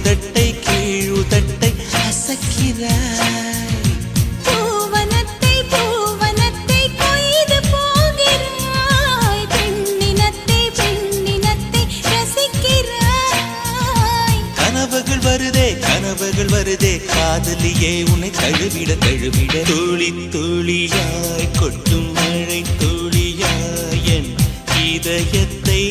மேலுதட்டை கீழுதட்டை அசக்கிறாய். கனவுகள் வருதே காதலியே உன்னை தழுவிட தழுவிட. துளி துளியாய் கொட்டும் மழை துளியாய் என் இதயத்தை